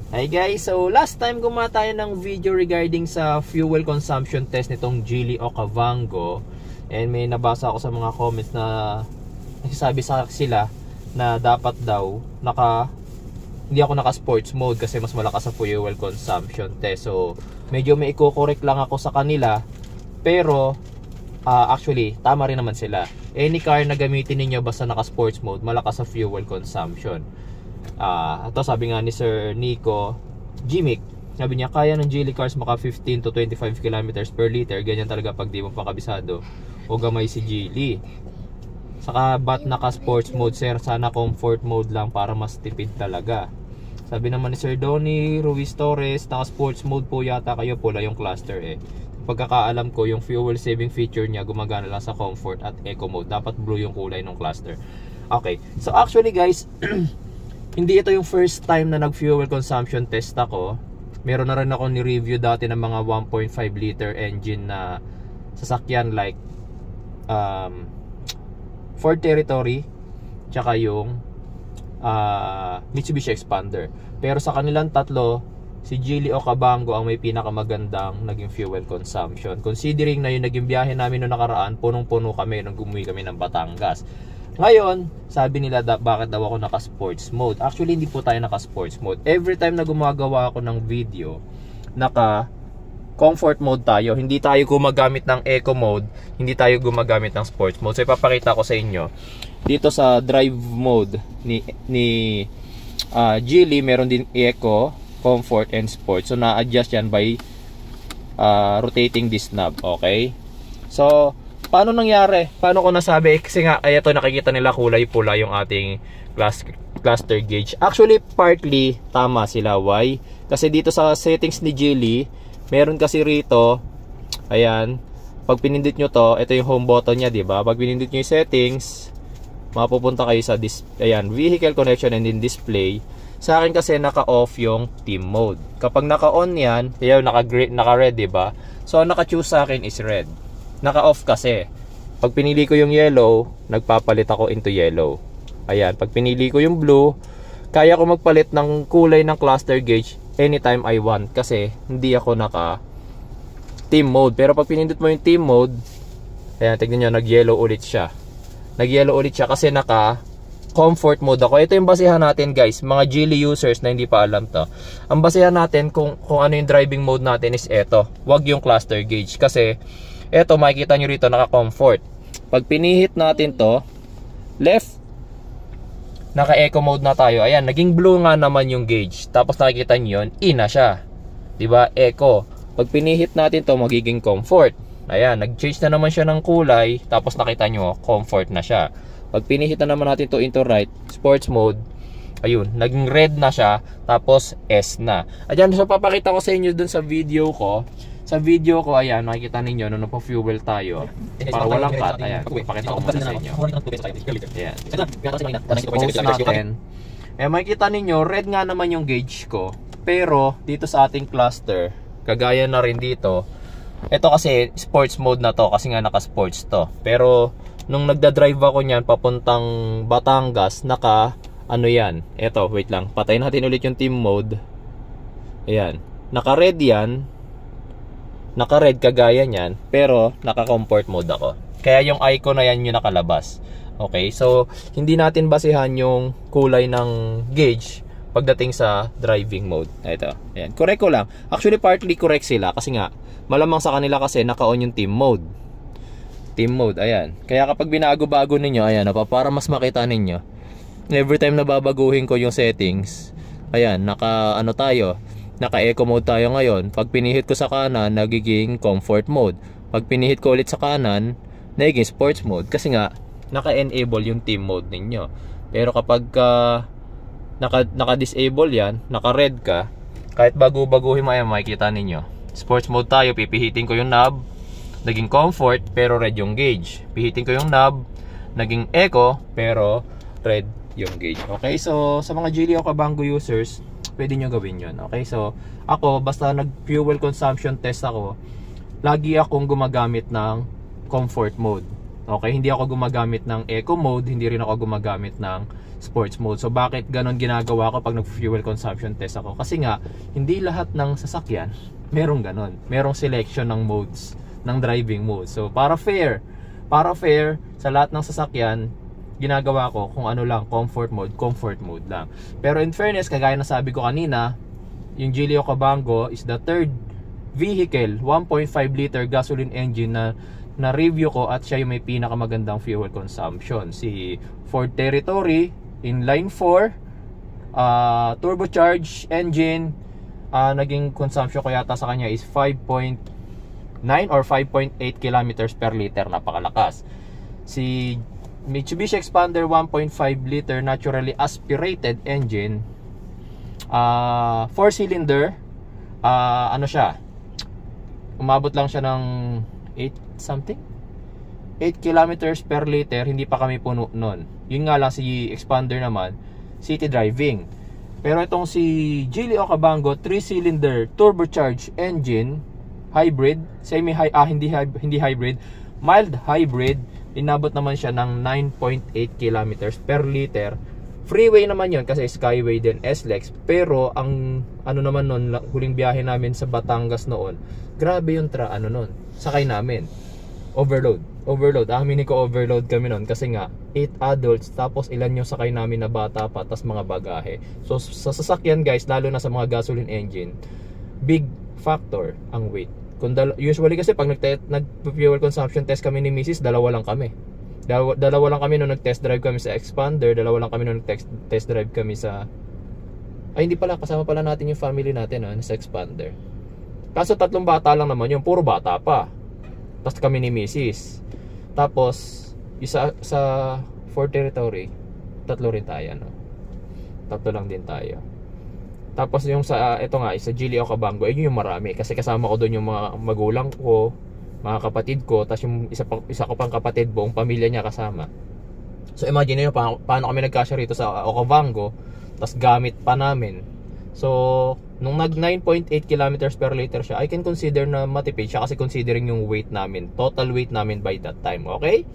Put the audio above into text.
Hi guys, so last time gumawa tayo ng video regarding sa fuel consumption test nitong Geely Okavango. And may nabasa ako sa mga comments na nagsasabi sa sila na dapat daw hindi ako naka sports mode kasi mas malakas sa fuel consumption test. So medyo may i-correct lang ako sa kanila, pero actually tama rin naman sila. Any car na gamitin ninyo basta naka sports mode, malakas sa fuel consumption. Ito sabi nga ni Sir Nico Gmic, sabi niya kaya ng Geely cars maka 15 to 25 kilometers per liter. Ganyan talaga pag di mo pa kabisado o gamay si Geely. Saka ba't naka sports mode sir? Sana comfort mode lang para mas tipid talaga. Sabi naman ni Sir Donny Ruiz Torres, naka sports mode po yata kayo, pula yung cluster eh. Pagkakaalam ko yung fuel saving feature niya gumagana lang sa comfort at eco mode. Dapat blue yung kulay ng cluster. Okay, so actually guys hindi ito yung first time na nag-fuel consumption test ako. Meron na rin ako ni-review dati ng mga 1.5 liter engine na sasakyan like Ford Territory tsaka yung Mitsubishi Expander. Pero sa kanilang tatlo, si Geely Okavango ang may pinakamagandang naging fuel consumption. Considering na yung naging biyahe namin noong nakaraan, punong-puno kami nung umuwi kami ng Batangas. Ngayon, sabi nila bakit daw ako naka-sports mode. Actually, hindi po tayo naka-sports mode. Every time na gumagawa ako ng video, naka-comfort mode tayo. Hindi tayo gumagamit ng eco mode, hindi tayo gumagamit ng sports mode. So, ipapakita ko sa inyo. Dito sa drive mode ni Geely, meron din eco, comfort, and sport. So, na-adjust yan by rotating this knob. Okay? So, paano nangyari? Paano ko nasabi? Kasi nga, ay ito nakikita nila kulay pula yung ating cluster gauge. Actually, partly tama sila. Why? Kasi dito sa settings ni Geely, meron kasi rito, ayan, pag pinindot nyo to, ito yung home button nya, diba? Pag pinindot nyo yung settings, mapupunta kayo sa ayan, vehicle connection and in display. Sa akin kasi naka-off yung team mode. Kapag naka-on yan, ayan, naka-red, diba? So, naka-choose sa akin is red. Naka-off kasi. Pag pinili ko yung yellow, nagpapalit ako into yellow. Ayan, pag pinili ko yung blue, kaya ko magpalit ng kulay ng cluster gauge anytime I want kasi hindi ako naka team mode. Pero pag pinindot mo yung team mode, ayan, tignan nyo, nag-yellow ulit siya. Nag-yellow ulit siya kasi naka comfort mode ako. Ito yung basihan natin guys, mga Geely users na hindi pa alam to. Ang basihan natin kung ano yung driving mode natin is eto. Wag yung cluster gauge kasi eto, makikita nyo rito, naka-comfort. Pag pinihit natin to, left, naka-eco mode na tayo. Ayan, naging blue nga naman yung gauge. Tapos nakikita nyo yun, E na siya. Diba? Eco. Pag pinihit natin to, magiging comfort. Ayan, nag-change na naman siya ng kulay. Tapos nakita nyo, comfort na siya. Pag pinihit na naman natin to into right, sports mode, ayun, naging red na siya. Tapos S na. Ayan, so papakita ko sa inyo dun sa video ko. Sa video ko, ayan, makikita ninyo nung napo-fuel tayo. Para walang cut, ayan, pakita ko muna sa inyo. Ayan. Suppose natin. Ayan, makikita ninyo, red nga naman yung gauge ko. Pero, dito sa ating cluster, kagaya na rin dito, ito kasi sports mode na to, kasi nga naka-sports to. Pero, nung nagda-drive ako niyan, papuntang Batangas, ano yan. Ito, wait lang, patayin natin ulit yung team mode. Ayan, naka-red yan. Naka-red kagaya niyan, pero naka-comfort mode ako. Kaya yung icon na yan yung nakalabas. Okay, so hindi natin basehan yung kulay ng gauge pagdating sa driving mode. Ito, ayan. Correct ko lang. Actually, partly correct sila kasi nga, malamang sa kanila kasi naka-on yung team mode. Team mode, ayan. Kaya kapag binago-bago ninyo, ayan, para mas makita ninyo, every time na babaguhin ko yung settings, ayan, naka-eco mode tayo ngayon. Pag pinihit ko sa kanan, nagiging comfort mode. Pag pinihit ko ulit sa kanan, nagiging sports mode. Kasi nga, naka-enable yung team mode ninyo. Pero kapag naka-disable yan, naka-red ka, kahit bago-baguhin mo yan, makikita ninyo. Sports mode tayo, pipihitin ko yung knob, naging comfort, pero red yung gauge. Pihitin ko yung knob, naging eco, pero red yung gauge. Okay, so sa mga Geely Okavango users, pwede nyo gawin yun. Okay, so ako, basta nag-fuel consumption test ako, lagi akong gumagamit ng comfort mode. Okay, hindi ako gumagamit ng eco mode, hindi rin ako gumagamit ng sports mode. So bakit ganon ginagawa ko pag nag-fuel consumption test ako? Kasi nga, hindi lahat ng sasakyan merong ganon. Merong selection ng modes, ng driving mode. So para fair sa lahat ng sasakyan, ginagawa ko kung ano lang, comfort mode lang. Pero in fairness, kagaya na sabi ko kanina, yung Geely Okavango is the third vehicle, 1.5 liter gasoline engine na review ko, at siya yung may pinakamagandang fuel consumption. Si Ford Territory inline 4 turbocharged engine, naging consumption ko yata sa kanya is 5.9 or 5.8 kilometers per liter. Napakalakas. Si Mitsubishi Expander 1.5 liter naturally aspirated engine, 4 cylinder, ano siya, umabot lang siya ng 8 kilometers per liter. Hindi pa kami puno nun. Yun nga lang, si Expander naman city driving. Pero itong si Geely Okavango 3 cylinder turbocharged engine, hybrid, hindi hybrid, mild hybrid, inabot naman siya ng 9.8 kilometers per liter. Freeway naman yon kasi Skyway din, SLEX. Pero ang ano naman nun, huling biyahe namin sa Batangas noon, grabe yung sakay namin, overload. Aminin ko, overload kami noon kasi nga 8 adults, tapos ilan yung sakay namin na bata pa, tas mga bagahe. So sa sasakyan guys, lalo na sa mga gasoline engine, big factor ang weight. Usually kasi pag nag-fuel consumption test kami ni Mrs., dalawa lang kami nung nag-test drive kami sa Expander, dalawa lang kami nung nag-test drive kami sa, ay hindi pala, kasama pala natin yung family natin sa Expander. Kaso 3 bata lang naman yun, puro bata pa. Tapos kami ni Mrs. Tapos isa sa Ford Territory, 3 rin tayo, 3 lang din tayo. Tapos yung sa ito nga, sa Geely Okavango, yun yung marami kasi kasama ko doon yung mga magulang ko, mga kapatid ko, tapos yung isa ko pang kapatid, buong pamilya niya kasama. So imagine niyo paano kami nagkasya rito sa Okavango, tapos gamit pa namin. So nung nag 9.8 kilometers per liter siya, I can consider na matipid siya kasi considering yung weight namin, total weight namin by that time. Okay?